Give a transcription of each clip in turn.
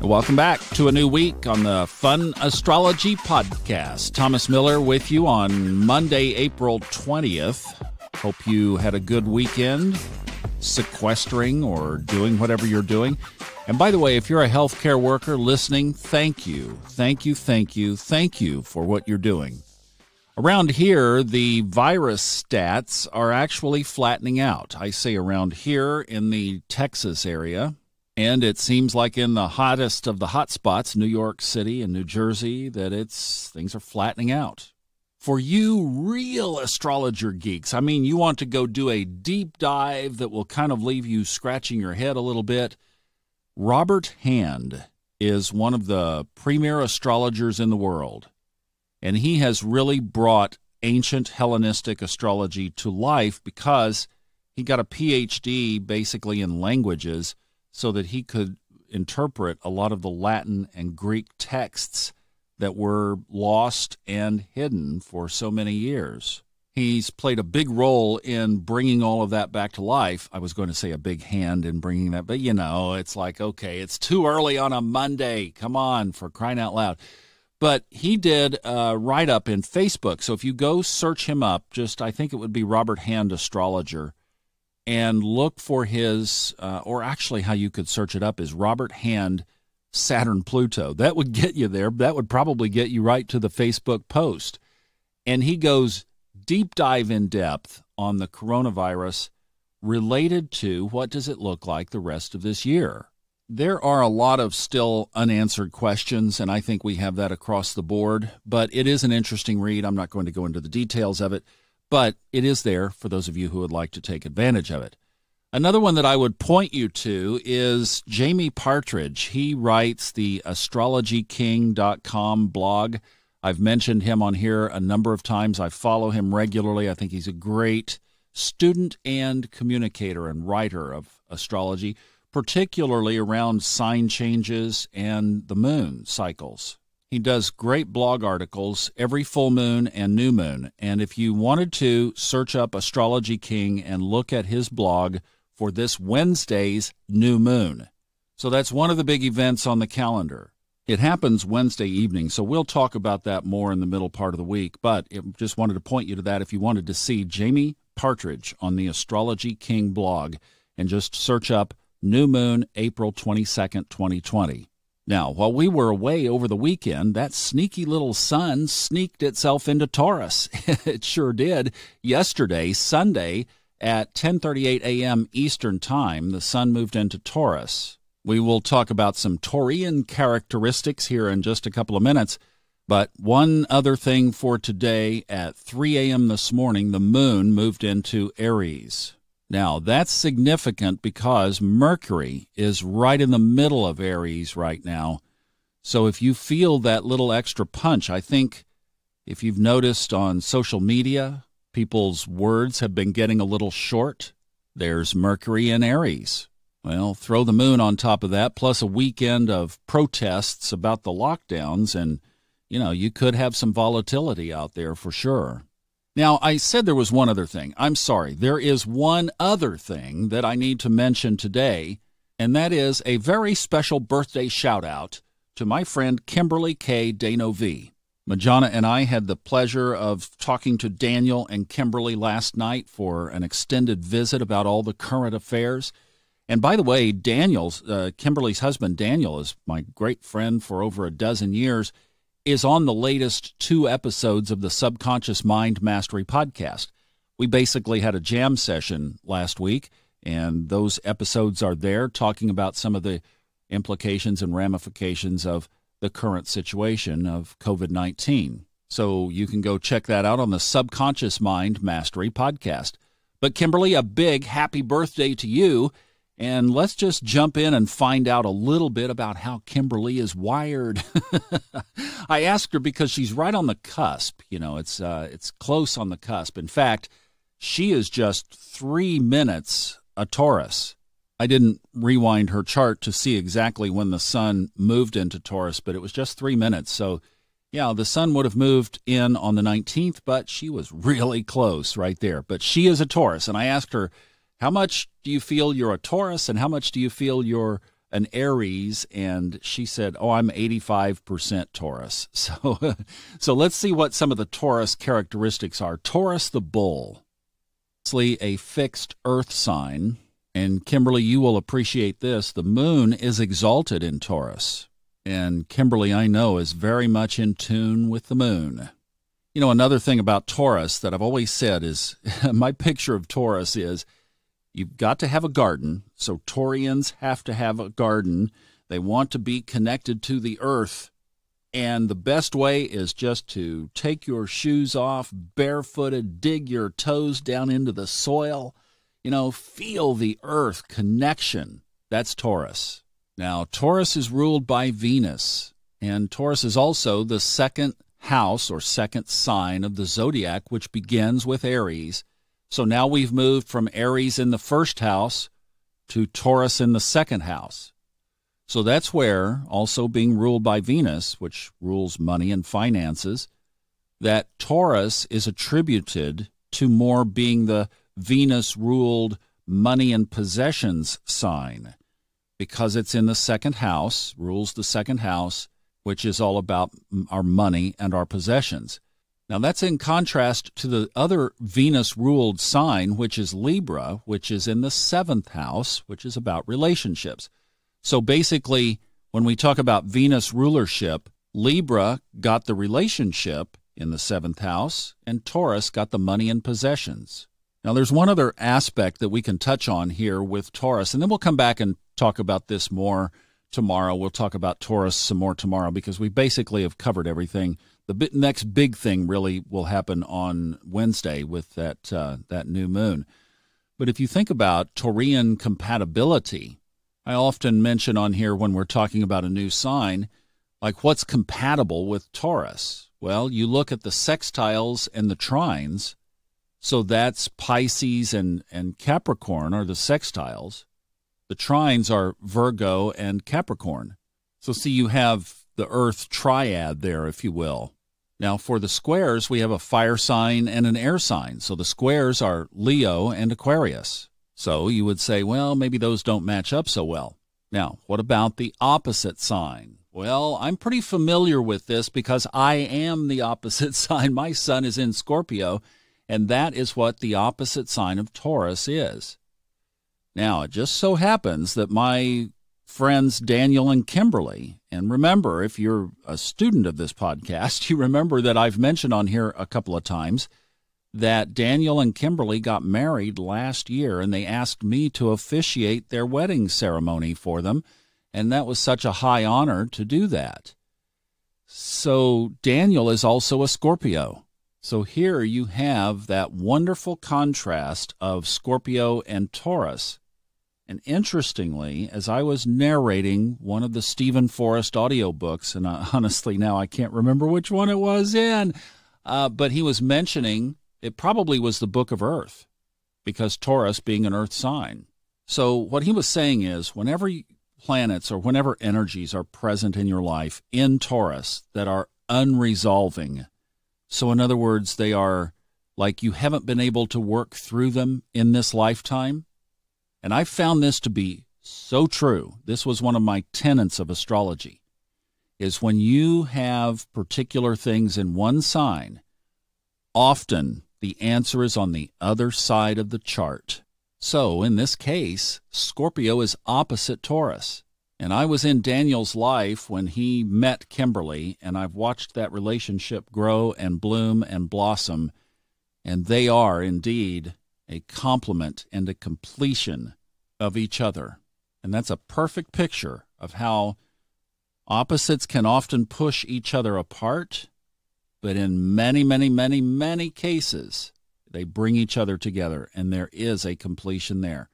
Welcome back to a new week on the Fun Astrology Podcast. Thomas Miller with you on Monday, April 20th. Hope you had a good weekend, sequestering or doing whatever you're doing. And by the way, if you're a healthcare worker listening, thank you. Thank you, thank you, thank you for what you're doing. Around here, the virus stats are actually flattening out. I say around here in the Texas area. And it seems like in the hottest of the hot spots, New York City and New Jersey, that things are flattening out. For you real astrologer geeks, I mean, you want to go do a deep dive that will kind of leave you scratching your head a little bit. Robert Hand is one of the premier astrologers in the world, and he has really brought ancient Hellenistic astrology to life because he got a PhD basically in languages, so that he could interpret a lot of the Latin and Greek texts that were lost and hidden for so many years. He's played a big role in bringing all of that back to life. I was going to say a big hand in bringing that, but it's like, okay, it's too early on a Monday. Come on, for crying out loud. But he did a write-up in Facebook. So if you go search him up, I think it would be Robert Hand Astrologer, and look for his, or actually how you could search it up is Robert Hand Saturn Pluto. That would get you there. That would probably get you right to the Facebook post. And he goes deep dive in depth on the coronavirus related to what does it look like the rest of this year. There are a lot of still unanswered questions, and I think we have that across the board. But it is an interesting read. I'm not going to go into the details of it, but it is there for those of you who would like to take advantage of it. Another one that I would point you to is Jamie Partridge. He writes the astrologyking.com blog. I've mentioned him on here a number of times. I follow him regularly. I think he's a great student and communicator and writer of astrology, particularly around sign changes and the moon cycles. He does great blog articles every full moon and new moon. And if you wanted to search up Astrology King and look at his blog for this Wednesday's new moon. So that's one of the big events on the calendar. It happens Wednesday evening, so we'll talk about that more in the middle part of the week. But just wanted to point you to that if you wanted to see Jamie Partridge on the Astrology King blog, and just search up new moon, April 22nd, 2020. Now, while we were away over the weekend, that sneaky little sun sneaked itself into Taurus. It sure did. Yesterday, Sunday, at 10:38 a.m. Eastern Time, the sun moved into Taurus. We will talk about some Taurian characteristics here in just a couple of minutes. But one other thing for today, at 3 a.m. this morning, the moon moved into Aries. Now, that's significant because Mercury is right in the middle of Aries right now. So if you feel that little extra punch, I think if you've noticed on social media, people's words have been getting a little short. There's Mercury in Aries. Well, throw the moon on top of that, plus a weekend of protests about the lockdowns, and, you could have some volatility out there for sure. Now, I said there was one other thing. I'm sorry. There is one other thing that I need to mention today, and that is a very special birthday shout-out to my friend Kimberly K. Danovi. Majana and I had the pleasure of talking to Daniel and Kimberly last night for an extended visit about all the current affairs. And by the way, Kimberly's husband, Daniel, is my great friend for over a dozen years, is on the latest 2 episodes of the Subconscious Mind Mastery podcast. We basically had a jam session last week, and those episodes are there talking about some of the implications and ramifications of the current situation of COVID-19. So you can go check that out on the Subconscious Mind Mastery podcast. But Kimberly, a big happy birthday to you. And let's just jump in and find out a little bit about how Kimberly is wired. I asked her because she's right on the cusp. It's close on the cusp. In fact, she is just 3 minutes a Taurus. I didn't rewind her chart to see exactly when the sun moved into Taurus, but it was just 3 minutes. So, yeah, the sun would have moved in on the 19th, but she was really close right there. But she is a Taurus, and I asked her, how much do you feel you're a Taurus, and how much do you feel you're an Aries, and she said, "Oh, I'm 85% Taurus." So let's see what some of the Taurus characteristics are. Taurus the bull, obviously a fixed earth sign, and Kimberly, you will appreciate this. The moon is exalted in Taurus, and Kimberly, I know, is very much in tune with the moon. You know, another thing about Taurus that I've always said is, my picture of Taurus is, you've got to have a garden. So Taurians have to have a garden. They want to be connected to the earth. And the best way is just to take your shoes off, barefooted, dig your toes down into the soil. You know, feel the earth connection. That's Taurus. Now, Taurus is ruled by Venus. And Taurus is also the second house or second sign of the zodiac, which begins with Aries. So now we've moved from Aries in the first house to Taurus in the second house. So that's where, also being ruled by Venus, which rules money and finances, that Taurus is attributed to more being the Venus-ruled money and possessions sign, because it's in the second house, rules the second house, which is all about our money and our possessions. Now, that's in contrast to the other Venus-ruled sign, which is Libra, which is in the seventh house, which is about relationships. So basically, when we talk about Venus rulership, Libra got the relationship in the seventh house, and Taurus got the money and possessions. Now, there's one other aspect that we can touch on here with Taurus, and then we'll come back and talk about this more tomorrow. We'll talk about Taurus some more tomorrow because we basically have covered everything. The next big thing really will happen on Wednesday with that new moon. But if you think about Taurian compatibility, I often mention on here when we're talking about a new sign, like what's compatible with Taurus? Well, you look at the sextiles and the trines. So that's Pisces and Capricorn are the sextiles. The trines are Virgo and Capricorn. So see, you have the Earth triad there, if you will. Now, for the squares, we have a fire sign and an air sign. So the squares are Leo and Aquarius. So you would say, well, maybe those don't match up so well. Now, what about the opposite sign? Well, I'm pretty familiar with this because I am the opposite sign. My sun is in Scorpio, and that is what the opposite sign of Taurus is. Now, it just so happens that my friends Daniel and Kimberly, and remember, if you're a student of this podcast, you remember that I've mentioned on here a couple of times that Daniel and Kimberly got married last year, and they asked me to officiate their wedding ceremony for them, and that was such a high honor to do that. So Daniel is also a Scorpio. So here you have that wonderful contrast of Scorpio and Taurus. And interestingly, as I was narrating one of the Stephen Forrest audiobooks, and honestly now I can't remember which one it was in, but he was mentioning it probably was the Book of Earth, because Taurus being an earth sign. So what he was saying is whenever planets or whenever energies are present in your life in Taurus that are unresolving, so in other words, they are like you haven't been able to work through them in this lifetime. And I found this to be so true. This was one of my tenets of astrology, is when you have particular things in one sign, often the answer is on the other side of the chart. So in this case, Scorpio is opposite Taurus. And I was in Daniel's life when he met Kimberly, and I've watched that relationship grow and bloom and blossom. And they are indeed a complement and a completion of each other. And that's a perfect picture of how opposites can often push each other apart, but in many, many, many, many cases, they bring each other together, and there is a completion there.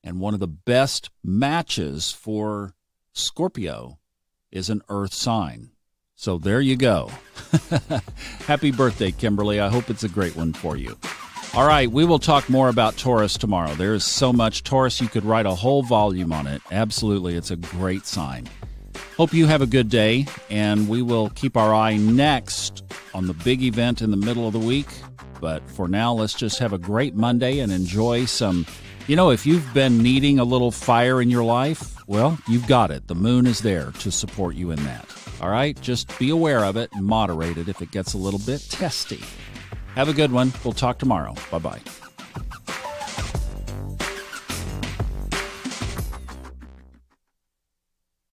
And one of the best matches for Scorpio is an earth sign. So there you go. Happy birthday, Kimberly. I hope it's a great one for you. All right, we will talk more about Taurus tomorrow. There is so much. Taurus, you could write a whole volume on it. Absolutely, it's a great sign. Hope you have a good day, and we will keep our eye next on the big event in the middle of the week. But for now, let's just have a great Monday and enjoy some, if you've been needing a little fire in your life, well, you've got it. The moon is there to support you in that. All right? Just be aware of it and moderate it if it gets a little bit testy. Have a good one. We'll talk tomorrow. Bye-bye.